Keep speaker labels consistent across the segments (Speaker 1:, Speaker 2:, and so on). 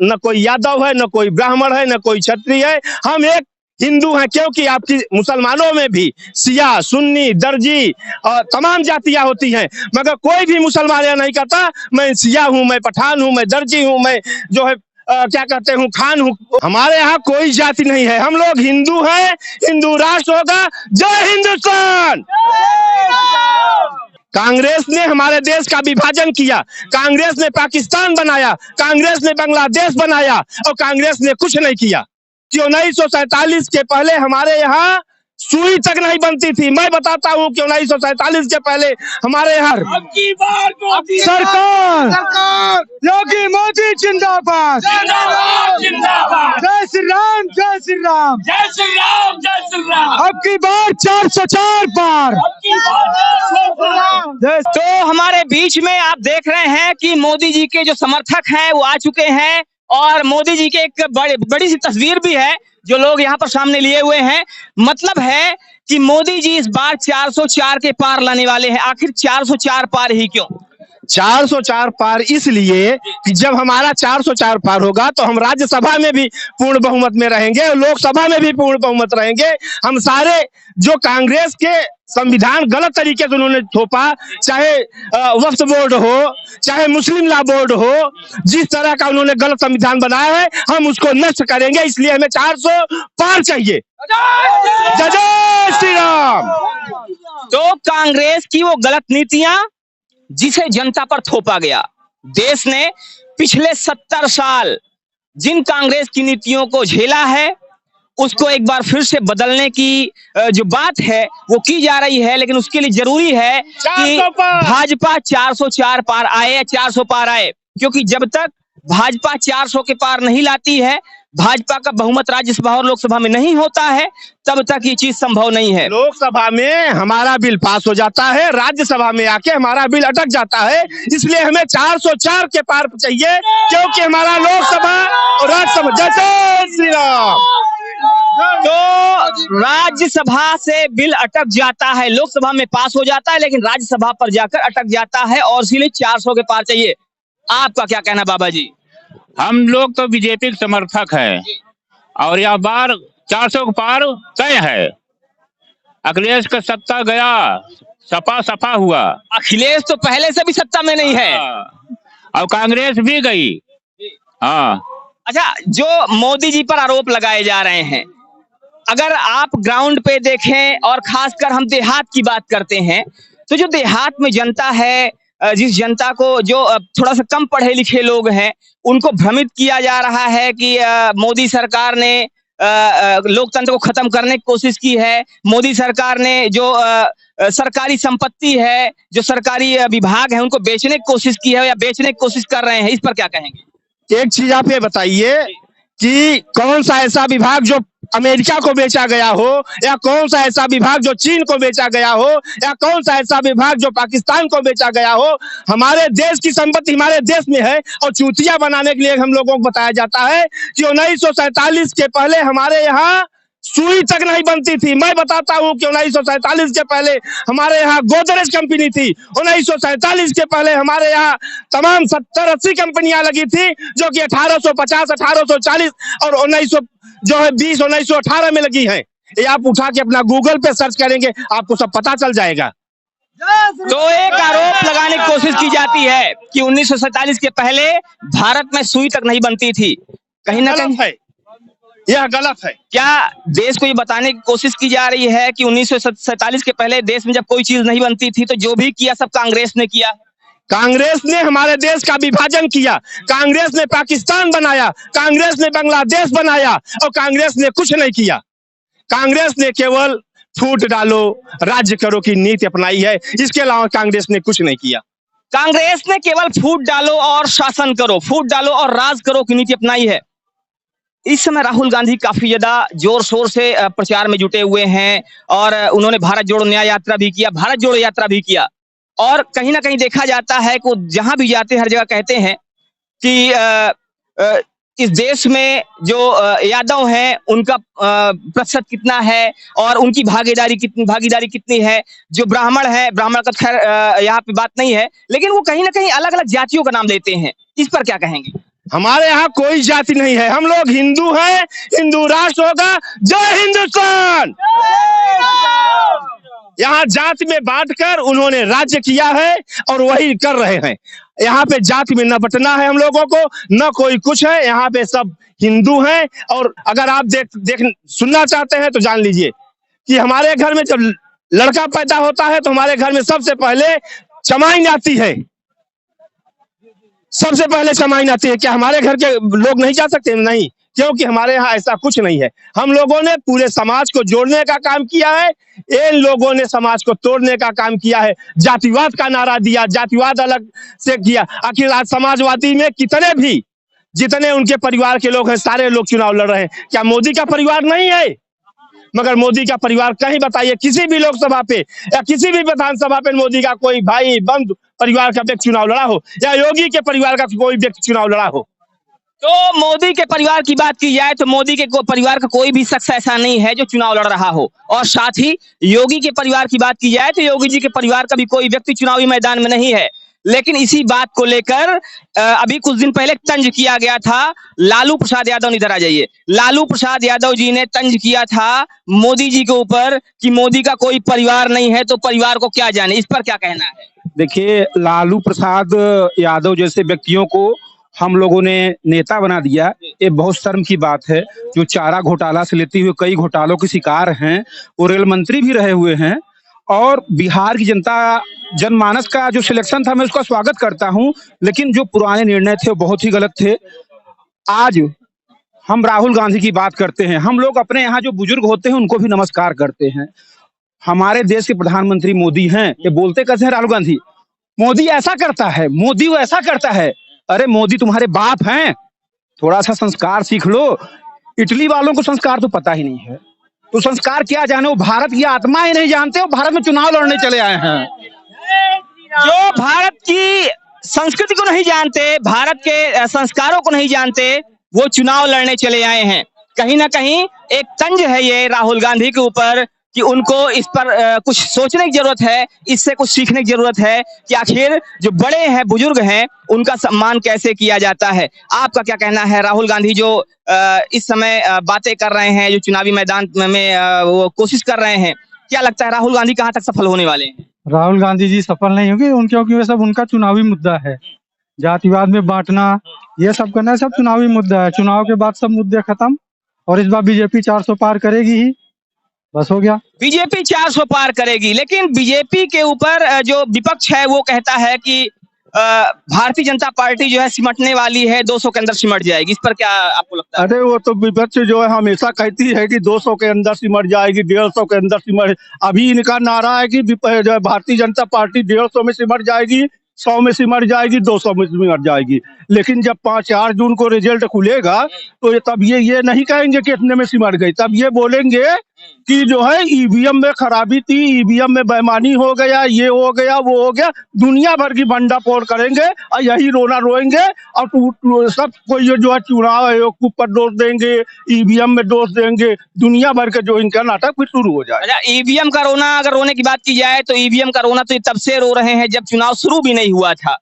Speaker 1: न कोई यादव है, न कोई ब्राह्मण है, न कोई क्षत्रिय है, हम एक हिंदू हैं। क्योंकि आपकी मुसलमानों में भी सिया, सुन्नी, दर्जी और तमाम जातियां होती हैं, मगर कोई भी मुसलमान यह नहीं कहता मैं सिया हूं, मैं पठान हूं, मैं दर्जी हूं, मैं जो है क्या कहते हूँ खान हूँ। हमारे यहाँ कोई जाति नहीं है, हम लोग हिंदू हैं, हिंदू राष्ट्र होगा। जय हिंदुस्तान। कांग्रेस ने हमारे देश का विभाजन किया, कांग्रेस ने पाकिस्तान बनाया, कांग्रेस ने बांग्लादेश बनाया और कांग्रेस ने कुछ नहीं किया। 1947 के पहले हमारे यहाँ सुई तक नहीं बनती थी। मैं बताता हूँ कि 1947 के पहले हमारे यहाँ सरकार योगी मोदी जिंदाबाद, जय श्री राम, जय श्री राम, जय श्री राम, जय श्री राम। अब की बार 404 पार।
Speaker 2: तो हमारे बीच में आप देख रहे हैं कि मोदी जी के जो समर्थक हैं वो आ चुके हैं और मोदी जी के एक बड़ी सी तस्वीर भी है जो लोग यहाँ पर सामने लिए हुए हैं। मतलब है कि मोदी जी इस बार 404 के पार लाने वाले हैं। आखिर 404 पार ही क्यों?
Speaker 1: 404 पार इसलिए कि जब हमारा 404 पार होगा तो हम राज्यसभा में भी पूर्ण बहुमत में रहेंगे और लोकसभा में भी पूर्ण बहुमत रहेंगे। हम सारे जो कांग्रेस के संविधान गलत तरीके से उन्होंने थोपा, चाहे वक्फ बोर्ड हो, चाहे मुस्लिम लॉ बोर्ड हो, जिस तरह का उन्होंने गलत संविधान बनाया है हम उसको नष्ट करेंगे। इसलिए हमें 400 पार चाहिए। जय जय श्री राम।
Speaker 2: तो कांग्रेस की वो गलत नीतियां जिसे जनता पर थोपा गया, देश ने पिछले 70 साल जिन कांग्रेस की नीतियों को झेला है उसको एक बार फिर से बदलने की जो बात है वो की जा रही है। लेकिन उसके लिए जरूरी है कि भाजपा 404 पार आए या 400 पार आए, क्योंकि जब तक भाजपा 400 के पार नहीं लाती है, भाजपा का बहुमत राज्यसभा और लोकसभा में नहीं होता है, तब तक ये चीज संभव नहीं है।
Speaker 1: लोकसभा में हमारा बिल पास हो जाता है, राज्यसभा में आके हमारा बिल अटक जाता है। इसलिए हमें 404 के पार चाहिए, क्योंकि हमारा लोकसभा और राज्यसभा। जय श्री राम।
Speaker 2: तो राज्यसभा से बिल अटक जाता है, लोकसभा में पास हो जाता है, लेकिन राज्यसभा पर जाकर अटक जाता है और इसीलिए 400 के पार चाहिए। आपका क्या कहना बाबा जी?
Speaker 3: हम लोग तो बीजेपी के समर्थक है और यह बार 400 के पार तय है। अखिलेश का सत्ता गया, सपा सफा हुआ।
Speaker 2: अखिलेश तो पहले से भी सत्ता में नहीं है
Speaker 3: और कांग्रेस भी गई। हाँ,
Speaker 2: अच्छा, जो मोदी जी पर आरोप लगाए जा रहे हैं, अगर आप ग्राउंड पे देखें और खासकर हम देहात की बात करते हैं, तो जो देहात में जनता है, जिस जनता को जो थोड़ा सा कम पढ़े लिखे लोग हैं, उनको भ्रमित किया जा रहा है कि मोदी सरकार ने लोकतंत्र को खत्म करने की कोशिश की है। मोदी सरकार ने जो सरकारी संपत्ति है, जो सरकारी विभाग है, उनको बेचने की कोशिश की है या बेचने की कोशिश कर रहे हैं। इस पर क्या कहेंगे?
Speaker 1: एक चीज आप ये बताइए कि कौन सा ऐसा विभाग जो अमेरिका को बेचा गया हो, या कौन सा ऐसा विभाग जो चीन को बेचा गया हो, या कौन सा ऐसा विभाग जो पाकिस्तान को बेचा गया हो। हमारे देश की संपत्ति हमारे देश में है और चूतिया बनाने के लिए हम लोगों को बताया जाता है कि 1947 के पहले हमारे यहाँ सुई तक नहीं बनती थी। मैं बताता हूँ कि 1947 के पहले हमारे यहाँ गोदरेज कंपनी थी। 1947 के पहले हमारे यहाँ तमाम 70-80 कंपनियां लगी थी, जो कि 1850, 1840 और 1918 में लगी हैं। ये आप उठा के अपना गूगल पे सर्च करेंगे, आपको सब पता चल जाएगा।
Speaker 2: तो एक आरोप लगाने की कोशिश की जाती है कि 1947 के पहले भारत में सुई तक नहीं बनती थी। कहीं ना कहीं
Speaker 1: है, यह गलत है।
Speaker 2: क्या देश को ये बताने की कोशिश की जा रही है कि 1947 के पहले देश में जब कोई चीज नहीं बनती थी तो जो भी किया सब कांग्रेस ने किया?
Speaker 1: कांग्रेस ने हमारे देश का विभाजन किया, कांग्रेस ने पाकिस्तान बनाया, कांग्रेस ने बांग्लादेश बनाया और कांग्रेस ने कुछ नहीं किया। कांग्रेस ने केवल फूट डालो राज्य करो की नीति अपनाई है, इसके अलावा कांग्रेस ने कुछ नहीं किया।
Speaker 2: कांग्रेस ने केवल फूट डालो और शासन करो, फूट डालो और राज करो की नीति अपनाई है। इस समय राहुल गांधी काफी ज्यादा जोर शोर से प्रचार में जुटे हुए हैं और उन्होंने भारत जोड़ो न्याय यात्रा भी किया, भारत जोड़ो यात्रा भी किया। और कहीं ना कहीं देखा जाता है कि वो जहां भी जाते हर जगह कहते हैं कि इस देश में जो यादव हैं उनका प्रतिशत कितना है और उनकी भागीदारी कितनी है। जो ब्राह्मण है, ब्राह्मण का खैर यहाँ पे बात नहीं है, लेकिन वो कहीं ना कहीं अलग अलग जातियों का नाम लेते हैं। इस पर क्या कहेंगे?
Speaker 1: हमारे यहाँ कोई जाति नहीं है, हम लोग हिंदू हैं, हिंदू राष्ट्र होगा। जय हिंदुस्तान। यहाँ जाति में बांटकर उन्होंने राज्य किया है और वही कर रहे हैं। यहाँ पे जाति में न बंटना है हम लोगों को, न कोई कुछ है। यहाँ पे सब हिंदू हैं। और अगर आप देख सुनना चाहते हैं तो जान लीजिए कि हमारे घर में जब लड़का पैदा होता है तो हमारे घर में सबसे पहले चमाइन आती है, सबसे पहले चमाइन आती है। क्या हमारे घर के लोग नहीं जा सकते? नहीं, क्योंकि हमारे यहाँ ऐसा कुछ नहीं है। हम लोगों ने पूरे समाज को जोड़ने का काम किया है, इन लोगों ने समाज को तोड़ने का काम किया है। जातिवाद का नारा दिया, जातिवाद अलग से किया। आखिर आज समाजवादी में कितने भी जितने उनके परिवार के लोग हैं सारे लोग चुनाव लड़ रहे हैं। क्या मोदी का परिवार नहीं है? मगर मोदी का परिवार कहीं बताइए किसी भी लोकसभा पे या किसी भी विधानसभा पे मोदी का कोई भाई बंधु परिवार का व्यक्ति चुनाव लड़ा हो, या योगी के परिवार का कोई व्यक्ति चुनाव लड़ा हो?
Speaker 2: तो मोदी के परिवार की बात की जाए तो मोदी के परिवार का कोई भी शख्स ऐसा नहीं है जो चुनाव लड़ रहा हो। और साथ ही योगी के परिवार की बात की जाए तो योगी जी के परिवार का भी कोई व्यक्ति चुनावी मैदान में नहीं है। लेकिन इसी बात को लेकर अभी कुछ दिन पहले तंज किया गया था लालू प्रसाद यादव, इधर आ जाइए। लालू प्रसाद यादव जी ने तंज किया था मोदी जी के ऊपर कि मोदी का कोई परिवार नहीं है तो परिवार को क्या जाने। इस पर क्या कहना है?
Speaker 4: देखिए, लालू प्रसाद यादव जैसे व्यक्तियों को हम लोगों ने नेता बना दिया, ये बहुत शर्म की बात है। जो चारा घोटाला से लेते हुए कई घोटालों के शिकार हैं, वो रेल मंत्री भी रहे हुए हैं। और बिहार की जनता जनमानस का जो सिलेक्शन था मैं उसका स्वागत करता हूं, लेकिन जो पुराने निर्णय थे वो बहुत ही गलत थे। आज हम राहुल गांधी की बात करते हैं, हम लोग अपने यहाँ जो बुजुर्ग होते हैं उनको भी नमस्कार करते हैं। हमारे देश के प्रधानमंत्री मोदी हैं, ये बोलते कैसे हैं राहुल गांधी? मोदी ऐसा करता है, मोदी वो ऐसा करता है। अरे मोदी तुम्हारे बाप हैं, थोड़ा सा संस्कार सीख लो। इटली वालों को संस्कार तो पता ही नहीं है, तो संस्कार क्या जाने, वो भारत की आत्मा ही नहीं जानते, वो भारत में चुनाव लड़ने चले आए हैं।
Speaker 2: जो भारत की संस्कृति को नहीं जानते, भारत के संस्कारों को नहीं जानते, वो चुनाव लड़ने चले आए हैं। कहीं ना कहीं एक तंज है ये राहुल गांधी के ऊपर कि उनको इस पर कुछ सोचने की जरूरत है, इससे कुछ सीखने की जरूरत है कि आखिर जो बड़े हैं, बुजुर्ग हैं, उनका सम्मान कैसे किया जाता है। आपका क्या कहना है? राहुल गांधी जो इस समय बातें कर रहे हैं, जो चुनावी मैदान में वो कोशिश कर रहे हैं, क्या लगता है राहुल गांधी कहाँ तक सफल होने वाले हैं?
Speaker 5: राहुल गांधी जी सफल नहीं होंगे, क्योंकि वे सब उनका चुनावी मुद्दा है। जातिवाद में बांटना, ये सब करना सब चुनावी मुद्दा है। चुनाव के बाद सब मुद्दे खत्म, और इस बार बीजेपी 400 पार करेगी ही, बस हो गया।
Speaker 2: बीजेपी 400 पार करेगी, लेकिन बीजेपी के ऊपर जो विपक्ष है वो कहता है कि भारतीय जनता पार्टी जो है सिमटने वाली है, 200 के अंदर सिमट जाएगी। इस पर क्या आपको लगता है?
Speaker 1: अरे वो तो विपक्ष जो है हमेशा कहती है कि 200 के अंदर सिमट जाएगी, 150 के अंदर सिमट। अभी इनका नारा है कि भारतीय जनता पार्टी 150 में सिमट जाएगी, 100 में सिमट जाएगी, 200 में सिमट जाएगी। लेकिन जब 4 जून को रिजल्ट खुलेगा तो तब ये नहीं कहेंगे कि इतने में सिमट गई, तब ये बोलेंगे कि जो है ईवीएम में खराबी थी, ईवीएम में बेईमानी हो गया, ये हो गया, वो हो गया। दुनिया भर की भंडाफोड़ करेंगे और यही रोना रोएंगे, और सब कोई जो है चुनाव आयोग के ऊपर दोष देंगे, ईवीएम में दोष देंगे, दुनिया भर के जो इनका नाटक फिर शुरू हो जाए।
Speaker 2: अच्छा, ईवीएम का रोना, अगर रोने की बात की जाए तो ईवीएम का रोना तो ये तब से रो रहे हैं जब चुनाव शुरू भी नहीं हुआ था।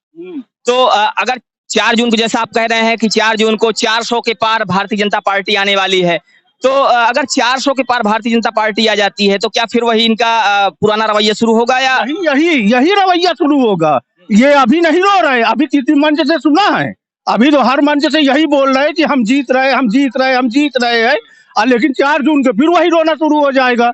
Speaker 2: तो अगर 4 जून को, जैसा आप कह रहे हैं कि 4 जून को 400 के पार भारतीय जनता पार्टी आने वाली है, तो अगर 400 के पार भारतीय जनता पार्टी आ जाती है तो क्या फिर वही इनका पुराना रवैया शुरू होगा? या
Speaker 1: यही रवैया शुरू होगा? ये अभी नहीं रो रहे, अभी किसी मंच से सुना है, अभी तो हर मंच से यही बोल रहे हैं कि हम जीत रहे, हम जीत रहे, हम जीत रहे हैं। लेकिन 4 जून के फिर वही रोना शुरू हो जाएगा।